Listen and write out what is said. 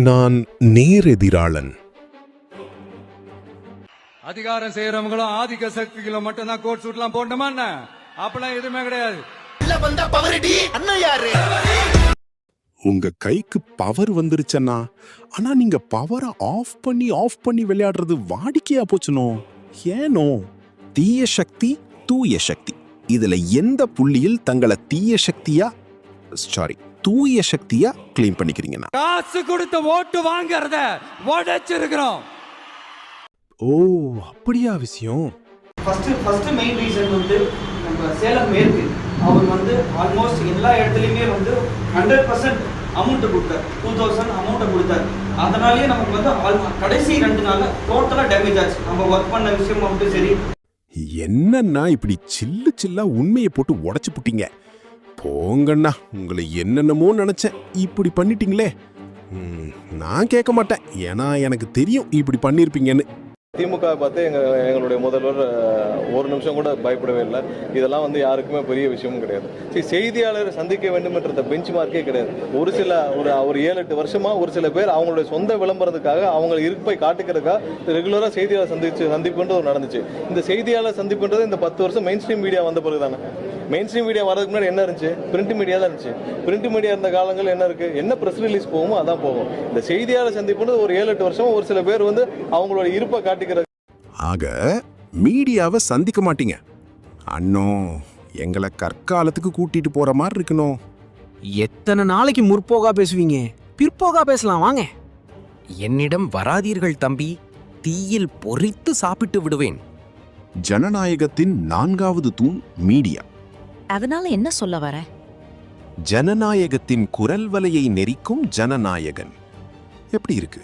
நான் நேரெதிராளன். அதிகாரம் செய்யறவங்களும் ஆதிக்க சக்திகளும் மட்டும்தான் கோட் சூட்லாம் போடணுமா என்ன? அப்பெல்லாம் எதுவுமே கிடையாது. உங்க கைக்கு பவர் வந்துருச்சன்னா, ஆனா நீங்க பவரை ஆஃப் பண்ணி விளையாடுறது வாடிக்கையா போச்சுனோ? ஏனோ? தீய சக்தி தூய சக்தி, இதுல எந்த புள்ளியில் தங்களை தூய சக்தியா கிளைம் பண்ணிக்கிறீங்கன்னா? காசு கொடுத்த ஓட்டு வாங்கறத உடைச்சிருக்கிறோம். ஓ, அப்படியா விஷயம்? ஃபர்ஸ்ட் மெயின் ரீசன் வந்து நம்ம சேலம் மேற்கு அவர் வந்து ஆல்மோஸ்ட் எல்லா இடத்துலையுமே வந்து 100% அமௌண்ட்டு கொடுத்தார். 2000 அமௌண்ட்டை கொடுத்தார். அதனாலேயே நமக்கு வந்து கடைசி 2 நாள் டோட்டலாக டேமேஜ் ஆச்சு. நம்ம ஒர்க் பண்ண விஷயம் மட்டும் சரி. என்னன்னா இப்படி சில்லா உண்மையை போட்டு உடைச்சு புட்டீங்க. போங்கண்ணா, உங்களை என்னென்னமோ நினைச்சேன், இப்படி பண்ணிட்டீங்களே. நான் கேட்க மாட்டேன், ஏன்னா எனக்கு தெரியும் இப்படி பண்ணிருப்பீங்கன்னு. திமுக பார்த்து எங்களுடைய முதல்வர் ஒரு நிமிஷம் கூட பயப்படவே இல்லை. இதெல்லாம் வந்து யாருக்குமே பெரிய விஷயமும் கிடையாது. செய்தியாளர் சந்திக்க வேண்டும் என்ற பெஞ்ச் மார்க்கே கிடையாது. ஒரு 7-8 வருஷமா ஒரு சில பேர் அவங்களுடைய சொந்த விளம்பரத்துக்காக அவங்க இருப்பை காட்டுக்கிறதுக்காக ரெகுலராக செய்தியாளர் சந்திப்புன்றது நடந்துச்சு. இந்த செய்தியாளர் சந்திப்புன்றது இந்த 10 வருஷம் மெயின் ஸ்ட்ரீம் மீடியா வந்த பிறகு தானே. மெயின் ஸ்ட்ரீம் மீடியா வரதுக்கு முன்னாடி என்ன இருந்துச்சு? பிரிண்ட் மீடியா தான் இருந்துச்சு. பிரிண்ட் மீடியா இருந்த காலங்கள் என்ன இருக்கு? என்ன பிரஸ் ரிலீஸ் போகுமோ அதான் போகும். இந்த செய்தியாளர் சந்திப்புன்றது ஒரு 7-8 வருஷமா ஒரு சில பேர் வந்து அவங்களோட இருப்பை காட்டிக்கிறது. ஆக மீடியாவை சந்திக்க மாட்டீங்க அண்ணோ. எங்களை கற்காலத்துக்கு கூட்டிட்டு போற மாதிரி இருக்கணும். எத்தனை நாளைக்கு முற்போகா பேசுவீங்க? பிற்போகா பேசலாம் வாங்க. என்னிடம் வராதீர்கள் தம்பி, தீயில் பொரித்து சாப்பிட்டு விடுவேன். ஜனநாயகத்தின் 4வது தூண் மீடியா. அதனால என்ன சொல்ல வர? ஜனநாயகத்தின் குரல் வலையை நெரிக்கும் ஜனநாயகன். எப்படி இருக்கு?